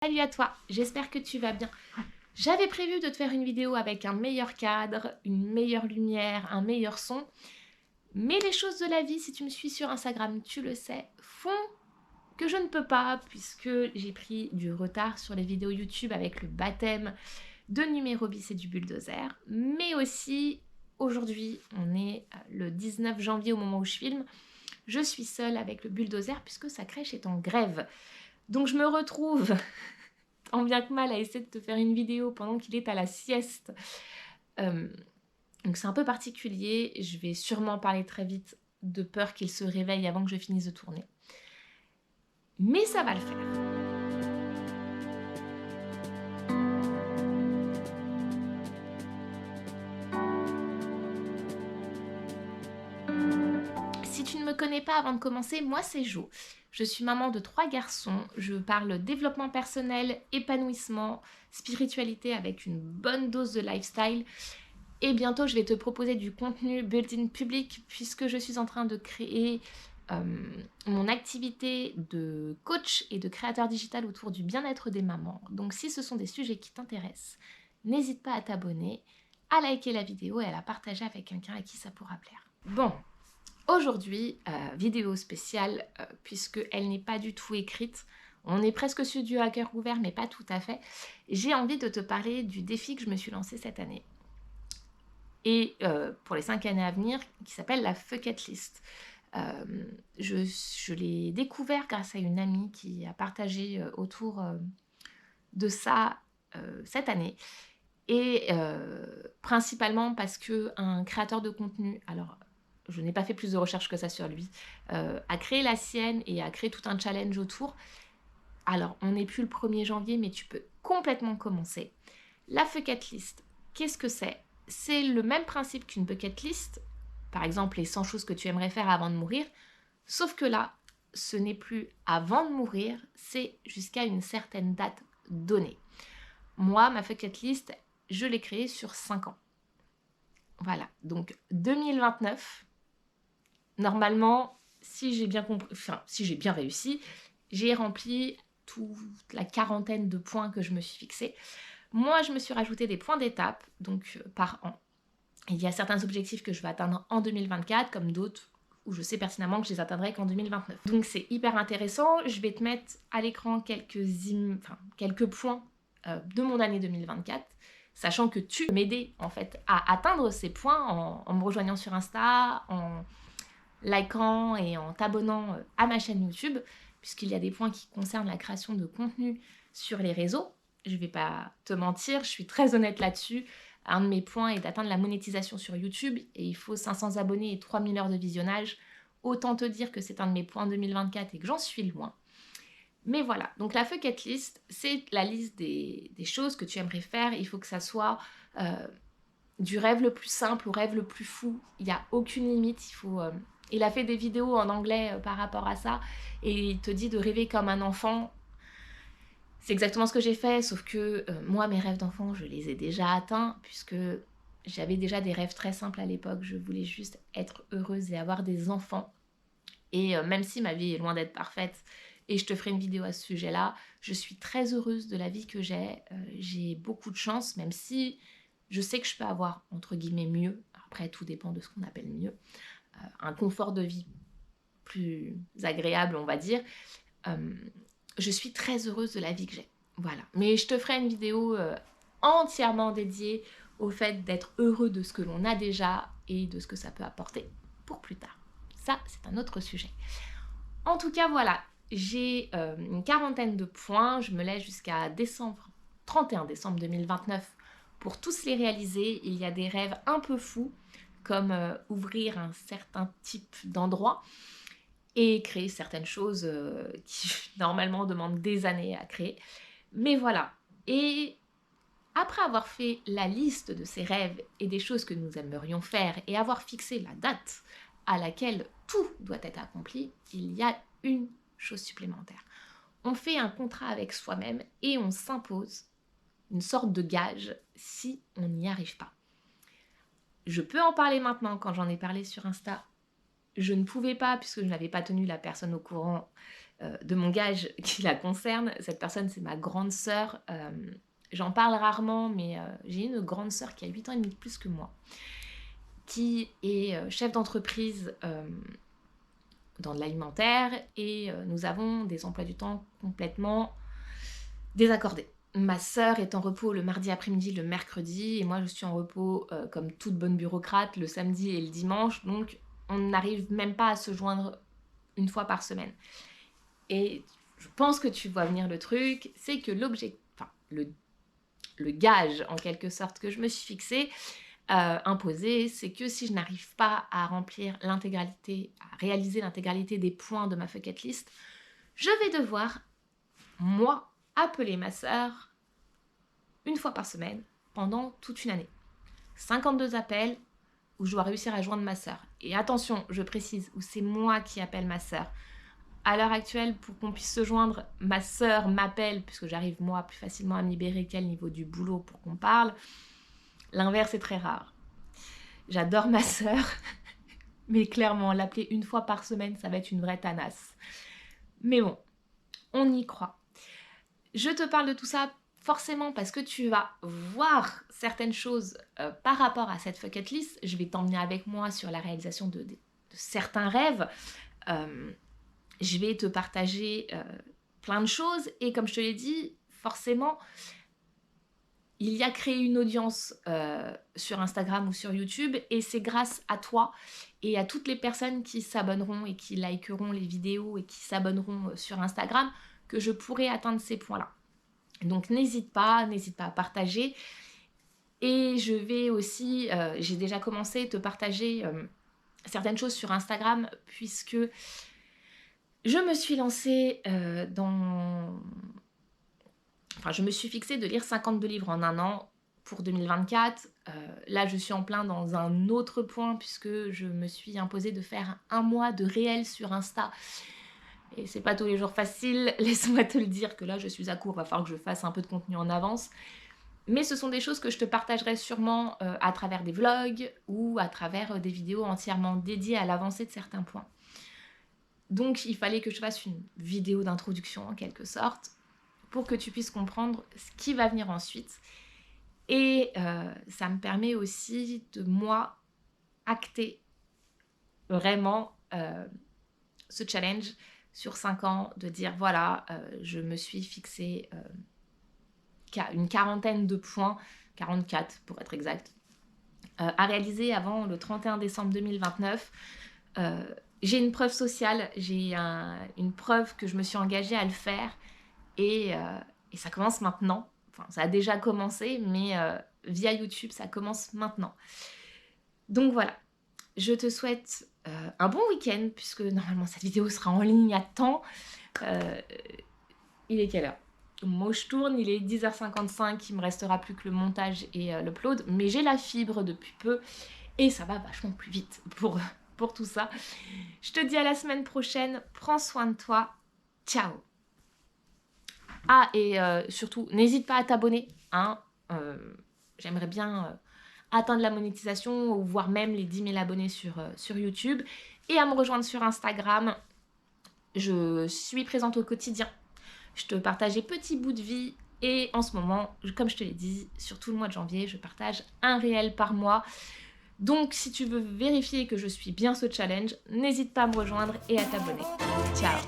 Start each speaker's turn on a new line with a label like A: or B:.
A: Salut à toi, j'espère que tu vas bien. J'avais prévu de te faire une vidéo avec un meilleur cadre, une meilleure lumière, un meilleur son. Mais les choses de la vie, si tu me suis sur Instagram, tu le sais, font que je ne peux pas puisque j'ai pris du retard sur les vidéos YouTube avec le baptême de numéro bis et du bulldozer. Mais aussi, aujourd'hui, on est le 19 janvier au moment où je filme. Je suis seule avec le bulldozer puisque sa crèche est en grève. Donc je me retrouve tant bien que mal à essayer de te faire une vidéo pendant qu'il est à la sieste. Donc c'est un peu particulier, je vais sûrement parler très vite de peur qu'il se réveille avant que je finisse de tourner. Mais ça va le faire. Si tu ne me connais pas avant de commencer, moi c'est Jo. Je suis maman de 3 garçons, je parle développement personnel, épanouissement, spiritualité avec une bonne dose de lifestyle. Et bientôt, je vais te proposer du contenu built-in public puisque je suis en train de créer mon activité de coach et de créateur digital autour du bien-être des mamans. Donc si ce sont des sujets qui t'intéressent, n'hésite pas à t'abonner, à liker la vidéo et à la partager avec quelqu'un à qui ça pourra plaire. Bon, aujourd'hui, vidéo spéciale puisqu'elle n'est pas du tout écrite. On est presque sur du hacker ouvert, mais pas tout à fait. J'ai envie de te parler du défi que je me suis lancé cette année. Et pour les 5 années à venir, qui s'appelle la Fucket List. Je l'ai découvert grâce à une amie qui a partagé autour de ça cette année. Et principalement parce qu'un créateur de contenu, alors je n'ai pas fait plus de recherches que ça sur lui, a créé la sienne et a créé tout un challenge autour. Alors on n'est plus le 1er janvier, mais tu peux complètement commencer. La Fucket List, qu'est-ce que c'est ? C'est le même principe qu'une bucket list, par exemple les 100 choses que tu aimerais faire avant de mourir, sauf que là, ce n'est plus avant de mourir, c'est jusqu'à une certaine date donnée. Moi, ma bucket list, je l'ai créée sur 5 ans. Voilà, donc 2029, normalement, si j'ai bien compris, enfin, si j'ai bien réussi, j'ai rempli toute la quarantaine de points que je me suis fixés. Moi, je me suis rajouté des points d'étape, donc par an. Il y a certains objectifs que je vais atteindre en 2024, comme d'autres où je sais pertinemment que je les atteindrai qu'en 2029. Donc c'est hyper intéressant. Je vais te mettre à l'écran quelques points de mon année 2024, sachant que tu peux m'aider en fait à atteindre ces points en me rejoignant sur Insta, en likant et en t'abonnant à ma chaîne YouTube, puisqu'il y a des points qui concernent la création de contenu sur les réseaux. Je vais pas te mentir, je suis très honnête là-dessus. Un de mes points est d'atteindre la monétisation sur YouTube et il faut 500 abonnés et 3000 heures de visionnage. Autant te dire que c'est un de mes points 2024 et que j'en suis loin. Mais voilà, donc la Fucket List, c'est la liste des choses que tu aimerais faire. Il faut que ça soit du rêve le plus simple au rêve le plus fou. Il n'y a aucune limite. Il a fait des vidéos en anglais par rapport à ça et il te dit de rêver comme un enfant. C'est exactement ce que j'ai fait, sauf que moi, mes rêves d'enfant, je les ai déjà atteints, puisque j'avais déjà des rêves très simples à l'époque. Je voulais juste être heureuse et avoir des enfants. Et même si ma vie est loin d'être parfaite, et je te ferai une vidéo à ce sujet-là, je suis très heureuse de la vie que j'ai. J'ai beaucoup de chance, même si je sais que je peux avoir, entre guillemets, mieux. Après, tout dépend de ce qu'on appelle mieux. Un confort de vie plus agréable, on va dire. Je suis très heureuse de la vie que j'ai. Voilà. Mais je te ferai une vidéo entièrement dédiée au fait d'être heureux de ce que l'on a déjà et de ce que ça peut apporter pour plus tard. Ça, c'est un autre sujet. En tout cas, voilà. J'ai une quarantaine de points. Je me laisse jusqu'à 31 décembre 2029 pour tous les réaliser. Il y a des rêves un peu fous, comme ouvrir un certain type d'endroit et créer certaines choses qui normalement demandent des années à créer. Mais voilà. Et après avoir fait la liste de ces rêves et des choses que nous aimerions faire et avoir fixé la date à laquelle tout doit être accompli, il y a une chose supplémentaire. On fait un contrat avec soi-même et on s'impose une sorte de gage si on n'y arrive pas. Je peux en parler maintenant quand j'en ai parlé sur Insta. Je ne pouvais pas, puisque je n'avais pas tenu la personne au courant de mon gage qui la concerne. Cette personne, c'est ma grande sœur. J'en parle rarement, mais j'ai une grande sœur qui a 8 ans et demi de plus que moi, qui est chef d'entreprise dans de l'alimentaire et nous avons des emplois du temps complètement désaccordés. Ma sœur est en repos le mardi après-midi, le mercredi, et moi je suis en repos comme toute bonne bureaucrate le samedi et le dimanche, donc on n'arrive même pas à se joindre une fois par semaine. Et je pense que tu vois venir le truc, c'est que le gage en quelque sorte que je me suis fixé, imposé, c'est que si je n'arrive pas à remplir l'intégralité, à réaliser l'intégralité des points de ma bucket list, je vais devoir, moi, appeler ma sœur une fois par semaine pendant toute une année. 52 appels où je dois réussir à joindre ma sœur. Et attention, je précise, où c'est moi qui appelle ma sœur. À l'heure actuelle, pour qu'on puisse se joindre, ma sœur m'appelle, puisque j'arrive moi plus facilement à me libérer qu'elle au niveau du boulot pour qu'on parle. L'inverse est très rare. J'adore ma sœur, mais clairement, l'appeler une fois par semaine, ça va être une vraie tanasse. Mais bon, on y croit. Je te parle de tout ça forcément parce que tu vas voir certaines choses par rapport à cette bucket list. Je vais t'emmener avec moi sur la réalisation de certains rêves. Je vais te partager plein de choses et comme je te l'ai dit, forcément, il y a créé une audience sur Instagram ou sur YouTube et c'est grâce à toi et à toutes les personnes qui s'abonneront et qui likeront les vidéos et qui s'abonneront sur Instagram que je pourrai atteindre ces points-là. Donc n'hésite pas à partager. Et je vais aussi, j'ai déjà commencé à te partager certaines choses sur Instagram puisque je me suis lancée je me suis fixée de lire 52 livres en un an pour 2024. Là, je suis en plein dans un autre point puisque je me suis imposée de faire un mois de réel sur Insta. Et c'est pas tous les jours facile, laisse-moi te le dire que là, je suis à court, va falloir que je fasse un peu de contenu en avance. Mais ce sont des choses que je te partagerai sûrement à travers des vlogs ou à travers des vidéos entièrement dédiées à l'avancée de certains points. Donc, il fallait que je fasse une vidéo d'introduction en quelque sorte pour que tu puisses comprendre ce qui va venir ensuite. Et ça me permet aussi de, moi, acter vraiment ce challenge sur 5 ans, de dire voilà, je me suis fixé une quarantaine de points, 44 pour être exact, à réaliser avant le 31 décembre 2029. J'ai une preuve sociale, j'ai une preuve que je me suis engagée à le faire et ça commence maintenant. Enfin, ça a déjà commencé, mais via YouTube, ça commence maintenant. Donc voilà, je te souhaite un bon week-end, puisque normalement cette vidéo sera en ligne à temps. Il est quelle heure ? Moi je tourne, il est 10h55, il me restera plus que le montage et l'upload, mais j'ai la fibre depuis peu et ça va vachement plus vite pour tout ça. Je te dis à la semaine prochaine, prends soin de toi, ciao. Ah et surtout, n'hésite pas à t'abonner, hein. J'aimerais bien atteindre la monétisation ou voire même les 10 000 abonnés sur YouTube et à me rejoindre sur Instagram. Je suis présente au quotidien. Je te partage des petits bouts de vie et en ce moment, comme je te l'ai dit, sur tout le mois de janvier, je partage un réel par mois. Donc si tu veux vérifier que je suis bien ce challenge, n'hésite pas à me rejoindre et à t'abonner. Ciao!